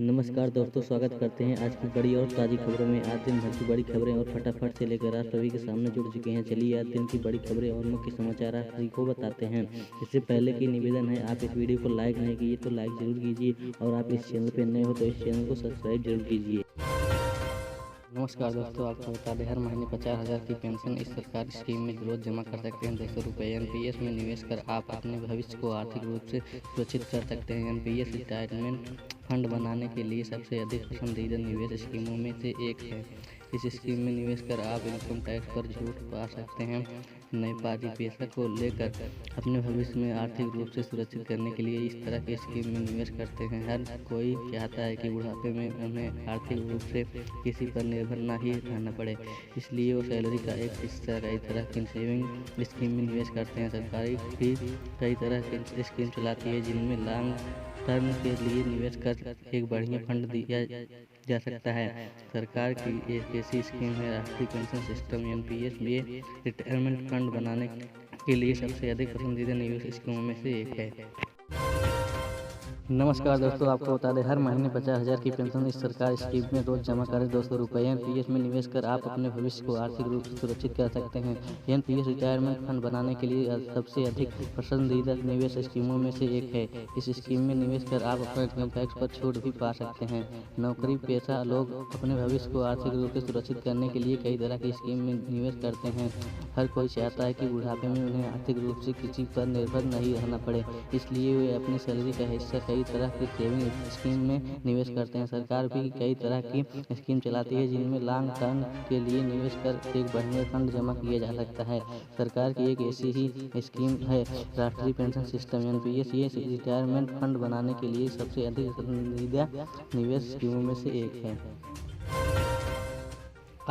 नमस्कार दोस्तों, स्वागत करते हैं आज की बड़ी और ताज़ी खबरों में। आज दिन भर की बड़ी खबरें और फटाफट से लेकर आज सभी के सामने जुड़ चुके हैं। चलिए आज दिन की बड़ी खबरें और मुख्य समाचार आप सभी को बताते हैं। इससे पहले की निवेदन है, आप इस वीडियो को लाइक नहीं किए तो लाइक जरूर कीजिए और आप इस चैनल पर नए हो तो इस चैनल को सब्सक्राइब जरूर कीजिए। नमस्कार दोस्तों, आपको बता दें हर महीने 50,000 की पेंशन इस सरकारी स्कीम में रोज जमा कर सकते हैं। 200 रुपये एनपीएस में निवेश कर आप अपने भविष्य को आर्थिक रूप से सुरक्षित कर सकते हैं। एनपीएस रिटायरमेंट फंड बनाने के लिए सबसे अधिक पसंदीदा निवेश स्कीमों में से एक है। इस स्कीम में निवेश कर आप इनकम टैक्स पर छूट पा सकते हैं। नए पारी पेशा को लेकर अपने भविष्य में आर्थिक रूप से सुरक्षित करने के लिए इस तरह की स्कीम में निवेश करते हैं। हर कोई चाहता है कि बुढ़ापे में उन्हें आर्थिक रूप से किसी पर निर्भर ना ही रहना पड़े, इसलिए वो सैलरी का एक हिस्सा कई तरह की सेविंग स्कीम में निवेश करते हैं। सरकारी भी कई तरह की स्कीम चलाती है जिनमें लॉन्ग टर्म के लिए निवेश कर एक बढ़िया फंड दिया जा सकता है। सरकार की एक ऐसी स्कीम है राष्ट्रीय पेंशन सिस्टम एनपीएस। ये रिटायरमेंट फंड बनाने के लिए सबसे अधिक पसंदीदा निवेश स्कीमों में से एक है। नमस्कार दोस्तों, आपको बता दें हर महीने 50,000 की पेंशन इस सरकारी स्कीम में रोज जमा करें। 200 रुपये एनपीएस में निवेश कर आप अपने भविष्य को आर्थिक रूप से सुरक्षित कर सकते हैं। एनपीएस रिटायरमेंट फंड बनाने के लिए सबसे अधिक पसंदीदा निवेश स्कीमों में से एक है। इस स्कीम में निवेश कर आप अपने इनकम टैक्स पर छूट भी पा सकते हैं। नौकरी पेशा लोग अपने भविष्य को आर्थिक रूप से सुरक्षित करने के लिए कई तरह की स्कीम में निवेश करते हैं। हर कोई चाहता है कि बुढ़ापे में उन्हें आर्थिक रूप से किसी पर निर्भर नहीं रहना पड़े, इसलिए वे अपनी सैलरी का हिस्सा कई तरह की सेविंग स्कीम में निवेश करते हैं। सरकार भी कई तरह की स्कीम चलाती है जिनमें लॉन्ग टर्म के लिए निवेश कर एक बढ़िया फंड जमा किया जा सकता है। सरकार की एक ऐसी ही स्कीम है राष्ट्रीय पेंशन सिस्टम एनपीएस। ये रिटायरमेंट फंड बनाने के लिए सबसे अधिक पसंदीदा निवेश स्कीमों में से एक है।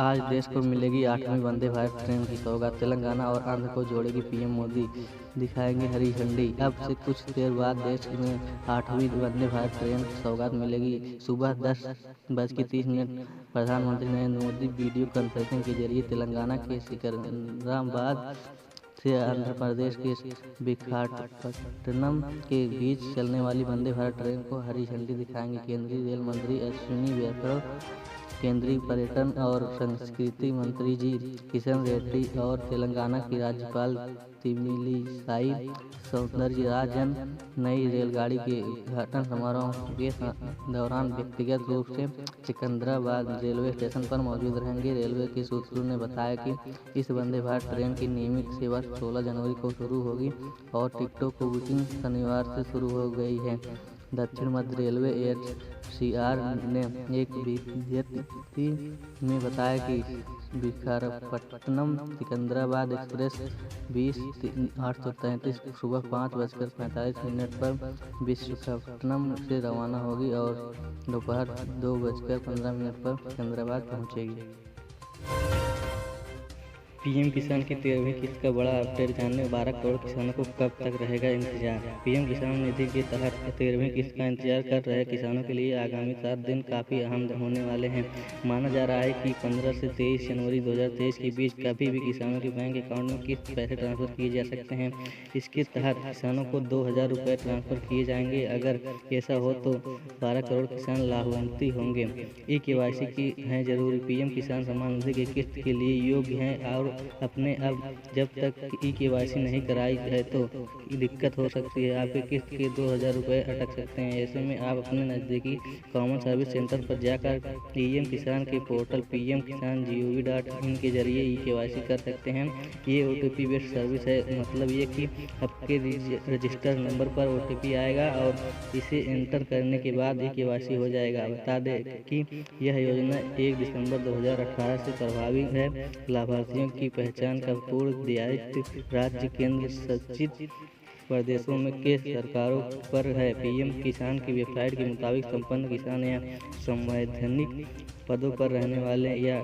आज देश को मिलेगी 8वीं वंदे भारत ट्रेन की सौगात। तेलंगाना और आंध्र को जोड़ेगी पीएम मोदी, दिखाएंगे हरी झंडी। अब से कुछ देर बाद देश में 8वीं वंदे भारत ट्रेन की सौगात मिलेगी। सुबह 10:30 प्रधानमंत्री नरेंद्र मोदी वीडियो कॉन्फ्रेंसिंग के जरिए तेलंगाना के सिकंदराबाद से आंध्र प्रदेश के विशाखापट्टनम के बीच चलने वाली वंदे भारत ट्रेन को हरी झंडी दिखाएंगे। केंद्रीय रेल मंत्री अश्विनी वैष्णव, केंद्रीय पर्यटन और संस्कृति मंत्री जी किशन रेड्डी और तेलंगाना की राज्यपाल तमिलिसाई सौंदरराजन नई रेलगाड़ी के उद्घाटन समारोह के दौरान व्यक्तिगत रूप से सिकंदराबाद रेलवे स्टेशन पर मौजूद रहेंगे। रेलवे के सूत्रों ने बताया कि इस वंदे भारत ट्रेन की नियमित सेवा 16 जनवरी को शुरू होगी और टिकटों की बुकिंग शनिवार से शुरू हो गई है। दक्षिण मध्य रेलवे एचसीआर ने एक विज्ञप्ति में बताया कि विशाखापट्टनम सिकंदराबाद एक्सप्रेस 20:833 सुबह 5:45 पर विशाखापट्टनम से रवाना होगी और दोपहर 2:15 पर सिकंदराबाद पहुंचेगी। पीएम किसान की 13वीं किस्त का बड़ा अपडेट जानने 12 करोड़ किसानों को कब तक रहेगा इंतजार। पीएम किसान निधि के तहत 13वीं किस्त का इंतजार कर रहे किसानों के लिए आगामी 7 दिन काफ़ी अहम होने वाले हैं। माना जा रहा है कि 15 से 23 जनवरी 2023 के बीच कभी भी किसानों के बैंक अकाउंट में किस्त पैसे ट्रांसफर किए जा सकते हैं। इसके तहत किसानों को 2,000 रुपये ट्रांसफर किए जाएंगे। अगर ऐसा हो तो 12 करोड़ किसान लाभान्वित होंगे। केवाईसी की है जरूरी। पीएम किसान सम्मान निधि की किस्त के लिए योग्य हैं और अपने अब जब तक केवाईसी नहीं कराई है तो दिक्कत हो सकती है। आपके किस्त के 2,000 रुपये अटक सकते हैं। ऐसे में आप अपने नज़दीकी कॉमन सर्विस सेंटर पर जाकर पीएम किसान के पोर्टल pmkisan.gov.in के जरिए केवाईसी कर सकते हैं। ये OTP बेस्ड सर्विस है, मतलब ये कि आपके रजिस्टर नंबर पर OTP आएगा और इसे एंटर करने के बाद केवाईसी हो जाएगा। बता दें कि यह योजना 1 दिसंबर 2018 से प्रभावी है। लाभार्थियों की पहचान का पूर्ण दायित्व राज्य केंद्र शासित प्रदेशों में के सरकारों पर है। पीएम किसान की वेबसाइट के मुताबिक संपन्न किसान या संवैधानिक पदों पर रहने वाले या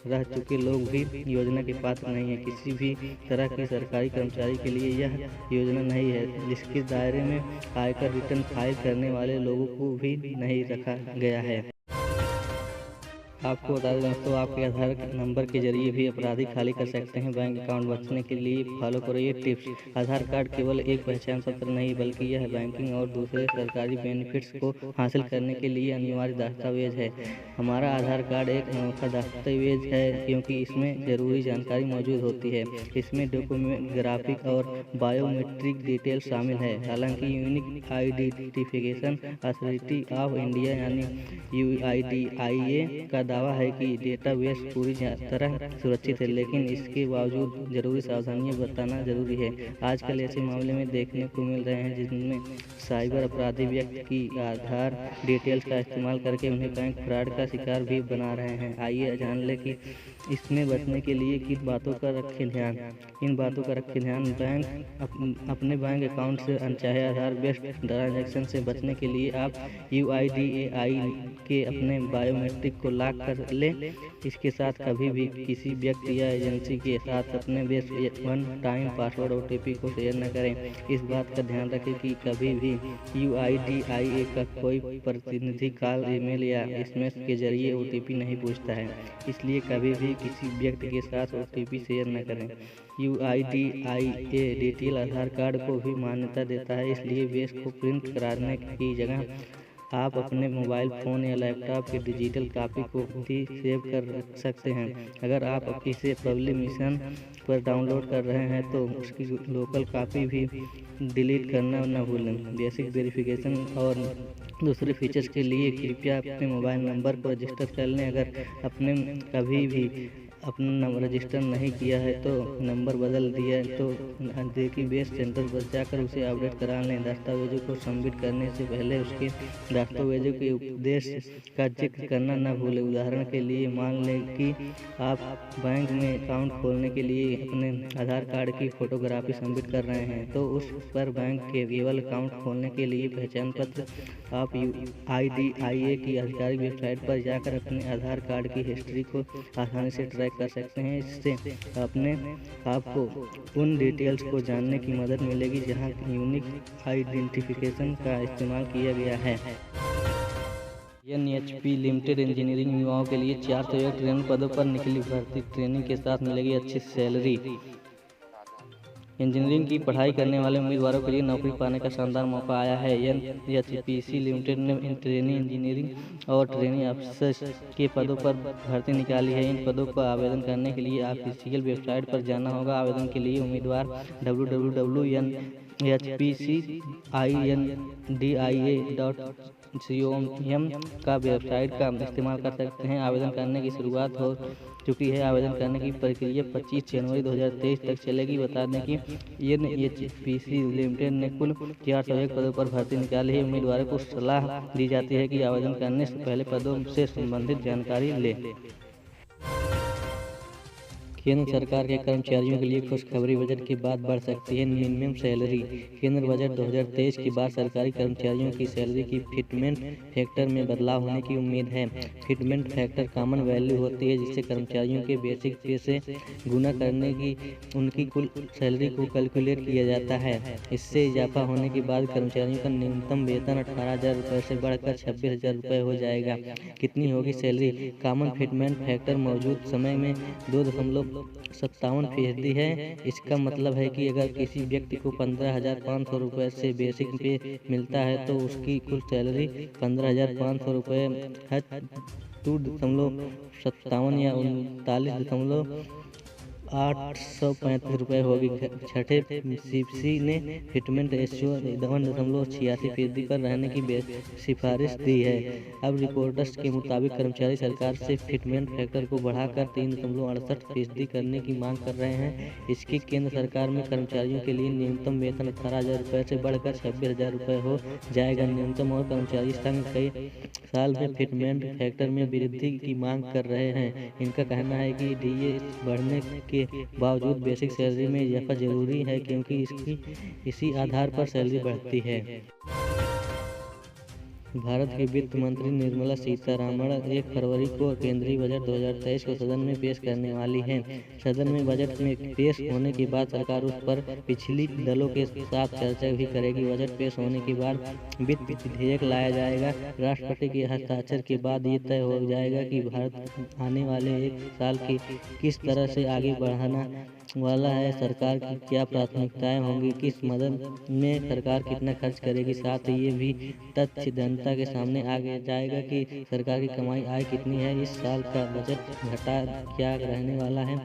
रह चुके लोग भी योजना के पात्र नहीं है। किसी भी तरह के सरकारी कर्मचारी के लिए यह योजना नहीं है, जिसके दायरे में आयकर रिटर्न फाइल करने वाले लोगों को भी नहीं रखा गया है। आपको बता दें दोस्तों, आपके आधार नंबर के जरिए भी अपराधी खाली कर सकते हैं बैंक अकाउंट। बचने के लिए फॉलो करो ये टिप्स। आधार कार्ड केवल एक पहचान पत्र नहीं, बल्कि यह बैंकिंग और दूसरे सरकारी बेनिफिट्स को हासिल करने के लिए अनिवार्य दस्तावेज है। हमारा आधार कार्ड एक अनोखा दस्तावेज है क्योंकि इसमें ज़रूरी जानकारी मौजूद होती है। इसमें डॉक्यूमेंट, ग्राफिक और बायोमेट्रिक डिटेल शामिल है। हालांकि unique identification authority of India यानी UIDAI का दावा है कि डेटाबेस पूरी तरह सुरक्षित है, लेकिन इसके बावजूद जरूरी सावधानियां बताना जरूरी है। आजकल ऐसे मामले में देखने को मिल रहे हैं जिनमें साइबर अपराधी व्यक्ति की आधार डिटेल्स का इस्तेमाल करके उन्हें बैंक फ्रॉड का शिकार भी बना रहे हैं। आइए जान लें कि इसमें बचने के लिए किन बातों का रखें ध्यान। इन बातों का रखें ध्यान। अपने बैंक अकाउंट से अनचाहे आधार बेस्ड ट्रांजैक्शन से बचने के लिए आप UIDAI के अपने बायोमेट्रिक को लॉक कर लें। इसके साथ कभी भी किसी व्यक्ति या एजेंसी के साथ अपने best one time password OTP को शेयर न करें। इस बात का ध्यान रखें कि कभी भी UIDAI का कोई प्रतिनिधि कॉल, ईमेल या SMS के जरिए OTP नहीं पूछता है, इसलिए कभी भी किसी व्यक्ति के साथ OTP शेयर न करें। UIDAI डिटेल आधार कार्ड को भी मान्यता देता है, इसलिए बेस को प्रिंट कराने की जगह आप अपने मोबाइल फ़ोन या लैपटॉप की डिजिटल कॉपी को भी सेव कर रख सकते हैं। अगर आप इसे पब्लिक मिशन पर डाउनलोड कर रहे हैं तो उसकी लोकल कॉपी भी डिलीट करना न भूलें। बेसिक वेरिफिकेशन और दूसरे फीचर्स के लिए कृपया अपने मोबाइल नंबर को रजिस्टर कर लें। अगर आपने कभी भी अपना नंबर रजिस्टर नहीं किया है तो नंबर बदल दिया है तो नज़दीकी बेस सेंटर पर जाकर उसे अपडेट करा लें। दस्तावेजों को सबमिट करने से पहले उसके दस्तावेजों के उद्देश्य का जिक्र करना न भूलें। उदाहरण के लिए, मान लें कि आप बैंक में अकाउंट खोलने के लिए अपने आधार कार्ड की फोटोग्राफी सबमिट कर रहे हैं, तो उस पर बैंक के केवल अकाउंट खोलने के लिए पहचान पत्र आप UIDAI की आधिकारिक वेबसाइट पर जाकर अपने आधार कार्ड की हिस्ट्री को आसानी से ट्रैक कर सकते हैं। इससे अपने आपको उन डिटेल्स को जानने की मदद मिलेगी जहां यूनिक आइडेंटिफिकेशन का इस्तेमाल किया गया है। NHP लिमिटेड इंजीनियरिंग युवाओं के लिए 401 ट्रेनिंग पदों पर निकली भर्ती। ट्रेनिंग के साथ मिलेगी अच्छी सैलरी। इंजीनियरिंग की पढ़ाई करने वाले उम्मीदवारों के लिए नौकरी पाने का शानदार मौका आया है। NHPC लिमिटेड ने ट्रेनी इंजीनियरिंग और ट्रेनी अफसर के पदों पर भर्ती निकाली है। इन पदों पर आवेदन करने के लिए ऑफिशियल वेबसाइट पर जाना होगा। आवेदन के लिए उम्मीदवार www.nhpcindia.com का वेबसाइट का इस्तेमाल कर सकते हैं। आवेदन करने की शुरुआत हो चुकी है। आवेदन करने की प्रक्रिया 25 जनवरी 2023 तक चलेगी। बता दें कि NHPC लिमिटेड ने कुल 401 पदों पर भर्ती निकाली है। उम्मीदवारों को सलाह दी जाती है कि आवेदन करने से पहले पदों से संबंधित जानकारी लें। केंद्र सरकार के कर्मचारियों के लिए खुशखबरी, बजट के बाद बढ़ सकती है मिनिमम सैलरी। केंद्र बजट 2023 के बाद सरकारी कर्मचारियों की सैलरी की फिटमेंट फैक्टर में बदलाव होने की उम्मीद है। फिटमेंट फैक्टर कॉमन वैल्यू होती है जिससे कर्मचारियों के बेसिक पे से गुना करने की उनकी कुल सैलरी को कैलकुलेट किया जाता है। इससे इजाफा होने के बाद कर्मचारियों का न्यूनतम वेतन 18,000 रुपये से बढ़कर 26,000 रुपये हो जाएगा। कितनी होगी सैलरी? कॉमन फिटमेंट फैक्टर मौजूद समय में 2.57% है। इसका मतलब है कि अगर किसी व्यक्ति को 15,500 रुपये से बेसिक पे मिलता है तो उसकी कुल सैलरी 15,500 रुपये है 2.57 या 39,835 रुपये होगी। छठे CPC ने फिटमेंट रेशियो 1.86% पर रहने की सिफारिश दी है। अब रिपोर्ट्स के मुताबिक कर्मचारी सरकार से फिटमेंट फैक्टर को बढ़ाकर 3.68% करने की मांग कर रहे हैं। इसके केंद्र सरकार में कर्मचारियों के लिए न्यूनतम वेतन 18,000 रुपये से बढ़कर 26,000 रुपये हो जाएगा। न्यूनतम और कर्मचारी संघ कई साल में फिटमेंट फैक्टर में वृद्धि की मांग कर रहे हैं। इनका कहना है कि DA बढ़ने के बावजूद बेसिक सैलरी में इजाफा जरूरी है क्योंकि इसी आधार पर सैलरी बढ़ती है। भारत की वित्त मंत्री निर्मला सीतारमण 1 फरवरी को केंद्रीय बजट 2023 को सदन में पेश करने वाली हैं। सदन में बजट में पेश होने के बाद सरकार उस पर पिछली दलों के साथ चर्चा भी करेगी। बजट पेश होने के बाद वित्त विधेयक लाया जाएगा। राष्ट्रपति के हस्ताक्षर के बाद ये तय हो जाएगा कि भारत आने वाले 1 साल की किस तरह से आगे बढ़ाना वाला है, सरकार की क्या प्राथमिकताएं होंगी, किस मदद में सरकार कितना खर्च करेगी। साथ ही ये भी तथ्य जनता के सामने आ जाएगा कि सरकार की कमाई आय कितनी है, इस साल का बजट घाटा क्या रहने वाला है।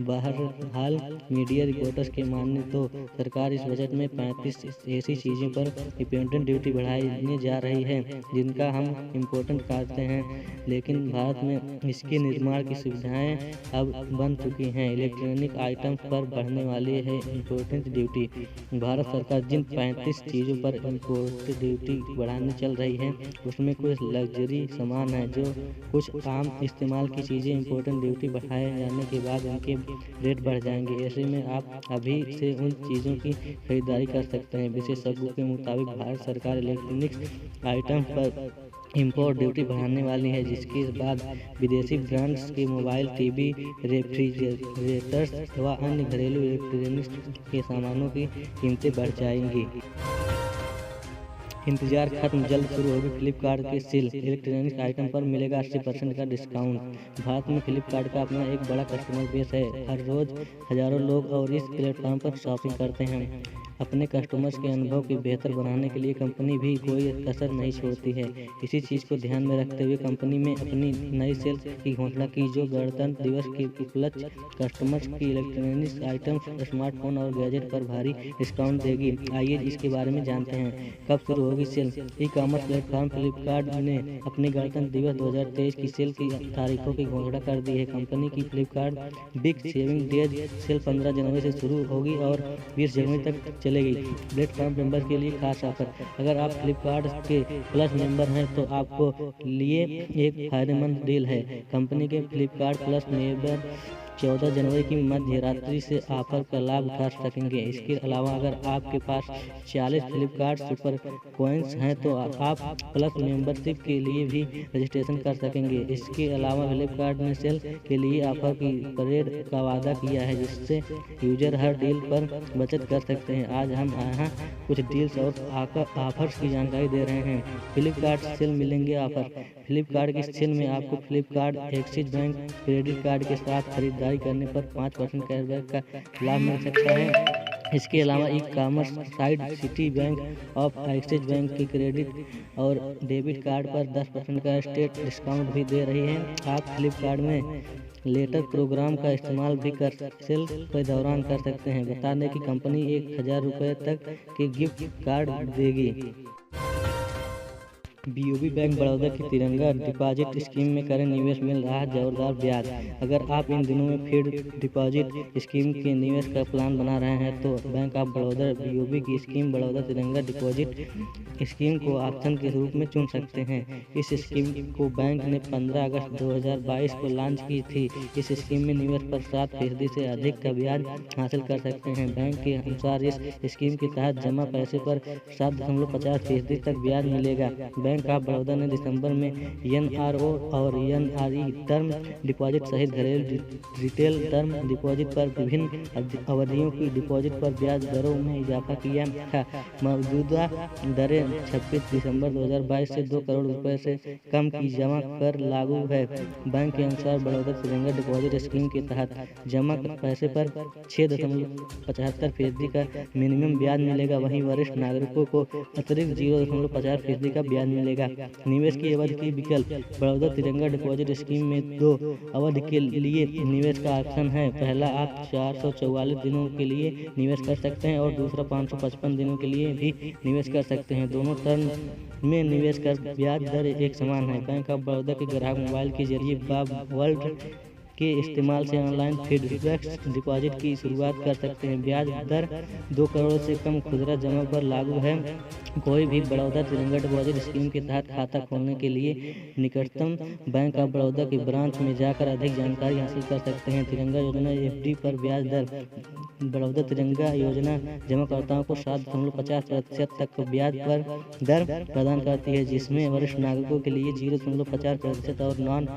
बहरहाल मीडिया रिपोर्टर्स के माने तो सरकार इस बजट में 35 ऐसी चीज़ों पर इम्पोर्टेंट ड्यूटी बढ़ाने जा रही है जिनका हम इम्पोर्टेंट कहते हैं, लेकिन भारत में इसके निर्माण की सुविधाएं अब बन चुकी हैं। इलेक्ट्रॉनिक आइटम्स पर बढ़ने वाली है इम्पोर्टेंट ड्यूटी। भारत सरकार जिन 35 चीज़ों पर इम्पोर्टेंट ड्यूटी बढ़ाने चल रही है उसमें कुछ लग्जरी सामान है, जो कुछ आम इस्तेमाल की चीज़ें इम्पोर्टेंट ड्यूटी बढ़ाए जाने के बाद उनके रेट बढ़ जाएंगे। ऐसे में आप अभी से उन चीज़ों की खरीदारी कर सकते हैं। विशेषज्ञों के मुताबिक भारत सरकार इलेक्ट्रॉनिक्स आइटम पर इम्पोर्ट ड्यूटी बढ़ाने वाली है, जिसके बाद विदेशी ब्रांड्स के मोबाइल, टीवी, रेफ्रिजरेटर्स व अन्य घरेलू इलेक्ट्रॉनिक्स के सामानों की कीमतें बढ़ जाएंगी। इंतजार खत्म, जल्द शुरू होगी फ्लिपकार्ट की सेल। इलेक्ट्रॉनिक आइटम पर मिलेगा 80% का डिस्काउंट। भारत में फ्लिपकार्ट का अपना एक बड़ा कस्टमर बेस है। हर रोज हजारों लोग और इस प्लेटफॉर्म पर शॉपिंग करते हैं। अपने कस्टमर्स के अनुभव को बेहतर बनाने के लिए कंपनी भी कोई कसर नहीं छोड़ती है। इसी चीज़ को ध्यान में रखते हुए कंपनी में अपनी नई सेल की घोषणा की, जो गणतंत्र दिवस के उपलक्ष्य कस्टमर्स की इलेक्ट्रॉनिक्स आइटम्स, स्मार्टफोन और गैजेट पर भारी डिस्काउंट देगी। आइए इसके बारे में जानते हैं। कब शुरू होगी sale? E commerce platform Flipkart ने अपनी गणतंत्र दिवस 2023 की सेल की तारीखों की घोषणा कर दी है। कंपनी की Flipkart big saving days cell 15 जनवरी से शुरू होगी और 20 जनवरी तक चलेगी। प्लेटफॉर्म मेंबर के लिए खास ऑफर। अगर आप फ्लिपकार्ट के प्लस मेंबर हैं तो आपको लिए एक फायदेमंद डील है। कंपनी के फ्लिपकार्ट प्लस मेंबर 14 जनवरी की मध्य रात्रि से ऑफर का लाभ उठा सकेंगे। इसके अलावा अगर आपके पास 40 फ्लिपकार्ट सुपर कॉइन्स हैं तो आप प्लस मेंबरशिप के लिए भी रजिस्ट्रेशन कर सकेंगे। इसके अलावा फ्लिपकार्ट ने सेल के लिए ऑफर की परेड का वादा किया है, जिससे यूजर हर डील पर बचत कर सकते हैं। आज हम यहाँ कुछ डील्स और ऑफर्स की जानकारी दे रहे हैं। फ्लिपकार्ट सेल मिलेंगे ऑफर। फ्लिपकार्ट की सेल में आपको Flipkart axis bank credit card के साथ खरीदारी करने पर 5% कैशबैक का लाभ मिल सकता है। इसके अलावा e commerce site city bank of axis bank के क्रेडिट और डेबिट कार्ड पर 10% का स्टेट डिस्काउंट भी दे रही है। आप फ्लिपकार्ट में लेटर प्रोग्राम का इस्तेमाल भी कर सेल के दौरान कर सकते हैं। बता दें कि कंपनी 1000 रुपये तक के गिफ्ट कार्ड देगी। बीओबी बैंक बड़ौदा की तिरंगा डिपॉजिट स्कीम में करें निवेश, मिल रहा है जोरदार ब्याज। अगर आप इन दिनों में फिक्स्ड डिपॉजिट स्कीम के निवेश का प्लान बना रहे हैं तो बैंक ऑफ बड़ौदा बीओबी की स्कीम बड़ौदा तिरंगा डिपॉजिट स्कीम को ऑप्शन के रूप में चुन सकते हैं। इस स्कीम को बैंक ने 15 अगस्त 2022 को लॉन्च की थी। इस स्कीम में निवेश पर 7% से अधिक का ब्याज हासिल कर सकते हैं। बैंक के अनुसार इस स्कीम के तहत जमा पैसे पर 7.50% तक ब्याज मिलेगा। बैंक ऑफ बड़ौदा ने दिसंबर में एनआरओ और एनआरई टर्म डिपॉजिट सहित घरेलू रिटेल टर्म डिपॉजिट पर विभिन्न अवधियों की डिपॉजिट पर ब्याज दरों में इजाफा किया था। मौजूदा दरें 26 दिसंबर 2022 से 2 करोड़ रुपए से कम की जमा कर लागू है। बैंक के अनुसार बड़ौदा तिरंगा डिपॉजिट स्कीम के तहत जमा पैसे पर 6.75% का मिनिमम ब्याज मिलेगा। वहीं वरिष्ठ नागरिकों को अतिरिक्त 0.50% का ब्याज मिलेगा। निवेश की अवधि की विकल्प। बड़ौदा तिरंगा डिपॉजिट स्कीम में 2 अवधि के लिए निवेश का ऑप्शन है। पहला, आप 444 दिनों के लिए निवेश कर सकते हैं और दूसरा 555 दिनों के लिए भी निवेश कर सकते हैं। दोनों टर्म में निवेश कर ब्याज दर एक समान है। बैंक ऑफ बड़ौदा के ग्राहक मोबाइल के जरिए वर्ल्ड के इस्तेमाल से ऑनलाइन फिक्स्ड डिपॉजिट की शुरुआत कर सकते हैं। ब्याज दर 2 करोड़ से कम खुदरा जमा पर लागू है। कोई भी बड़ौदा तिरंगा डिपॉजिट स्कीम के तहत खाता खोलने के लिए निकटतम बैंक ऑफ बड़ौदा के ब्रांच में जाकर अधिक जानकारी हासिल कर सकते हैं। तिरंगा योजना एफडी पर ब्याज दर। बड़ौदा तिरंगा योजना जमाकर्ताओं को 7.50% तक ब्याज पर दर प्रदान करती है, जिसमें वरिष्ठ नागरिकों के लिए 0.50% और नॉन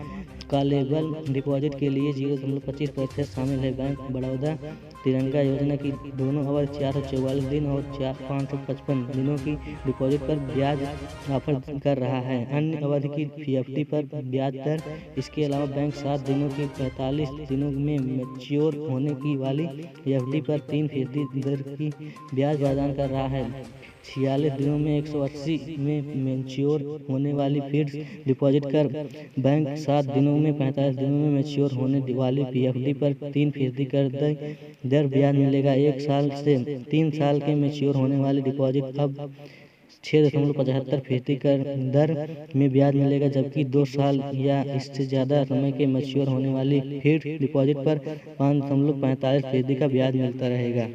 कॉलेबल डिपॉजिट के लिए 0.25% शामिल है। बैंक बड़ौदा तिरंगा योजना की दोनों अवधि 444 दिन और 555 दिनों की डिपॉजिट पर ब्याज ऑफर कर रहा है। अन्य अवधि की एफडी पर ब्याज दर। इसके अलावा बैंक 7 दिनों की 45 दिनों में मैच्योर होने की वाली एफडी पर 3% दर की ब्याज प्रदान कर रहा है। 46 दिनों में 180 में मैच्योर होने वाली फिक्स्ड डिपॉजिट कर बैंक 7 दिनों में 45 दिनों में मैच्योर होने वाली पीएफडी पर 3% कर दर ब्याज मिलेगा। 1 साल से 3 साल के मैच्योर होने वाली डिपॉजिट अब 6.75% कर दर में ब्याज मिलेगा, जबकि 2 साल या इससे ज़्यादा समय के मैच्योर होने वाली फिक्स्ड डिपॉजिट पर 5.45% का ब्याज मिलता रहेगा।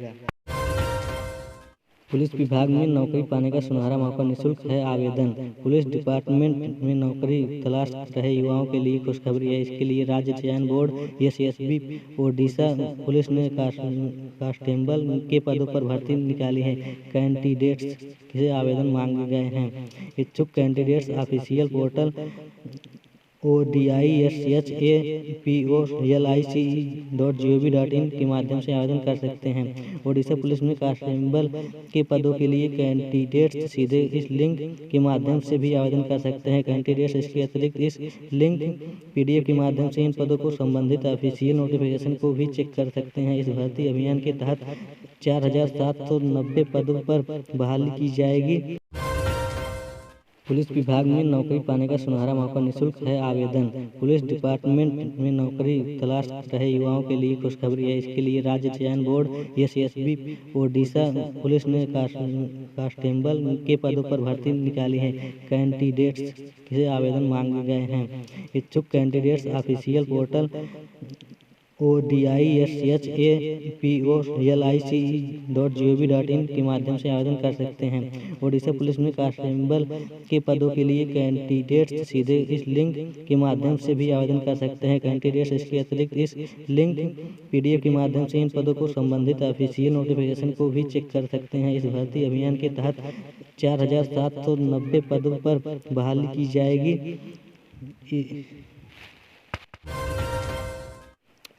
पुलिस विभाग में नौकरी पाने का सुनहरा मौका। निःशुल्क है आवेदन। पुलिस डिपार्टमेंट में नौकरी तलाश रहे युवाओं के लिए खुशखबरी है। इसके लिए राज्य चयन बोर्ड एसएसबी ओडिशा पुलिस ने कांस्टेबल के पदों पर भर्ती निकाली है। कैंडिडेट्स से आवेदन मांगे गए हैं। इच्छुक कैंडिडेट्स ऑफिशियल पोर्टल ODISHAPOLICE.gov.in के माध्यम से आवेदन कर सकते हैं। ओडिशा पुलिस में कांस्टेबल के पदों के लिए कैंडिडेट्स सीधे इस लिंक के माध्यम से भी आवेदन कर सकते हैं। कैंडिडेट्स इसके अतिरिक्त इस लिंक PDF के माध्यम से इन पदों को संबंधित ऑफिशियल नोटिफिकेशन को भी चेक कर सकते हैं। इस भर्ती अभियान के तहत 4790 पदों पर बहाली की जाएगी। पुलिस विभाग में नौकरी पाने का सुनहरा मौका। निःशुल्क है आवेदन। पुलिस डिपार्टमेंट में नौकरी तलाश रहे युवाओं के लिए खुशखबरी है। इसके लिए राज्य चयन बोर्ड एसएसबी ओडिशा पुलिस ने कांस्टेबल के पदों पर भर्ती निकाली है। कैंडिडेट्स से आवेदन मांगे गए हैं। इच्छुक कैंडिडेट्स ऑफिशियल पोर्टल ODISHAPOLICE.gov.in के माध्यम से आवेदन कर सकते हैं। ओडिशा पुलिस में कांस्टेबल के पदों के लिए कैंडिडेट्स सीधे इस लिंक के माध्यम से भी आवेदन कर सकते हैं। कैंडिडेट्स इसके अतिरिक्त इस लिंक PDF के माध्यम से इन पदों को संबंधित ऑफिशियल नोटिफिकेशन को भी चेक कर सकते हैं। इस भर्ती अभियान के तहत 4790 पदों पर बहाली की जाएगी।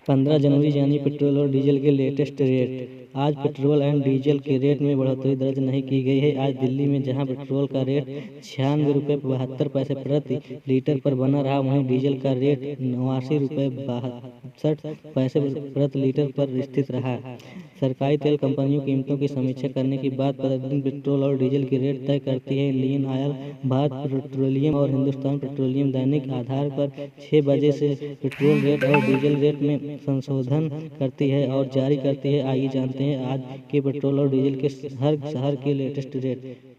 15 जनवरी यानी पेट्रोल और डीजल के लेटेस्ट रेट। आज पेट्रोल एंड डीजल के रेट में बढ़ोतरी दर्ज नहीं की गई है। आज दिल्ली में जहां पेट्रोल का रेट 96 रुपये 72 पैसे प्रति लीटर पर बना रहा, वहीं डीजल का रेट 89 रुपये 62 पैसे प्रति लीटर पर स्थित रहा। सरकारी तेल कंपनियों कीमतों की समीक्षा करने के बाद प्रतिदिन पेट्रोल और डीजल की रेट तय करती है। इंडियन ऑयल, भारत पेट्रोलियम और हिंदुस्तान पेट्रोलियम दैनिक आधार पर 6 बजे से पेट्रोल रेट और डीजल रेट में संशोधन करती है और जारी करती है। आइए जानते हैं आज के पेट्रोल और डीजल के हर शहर के लेटेस्ट रेट।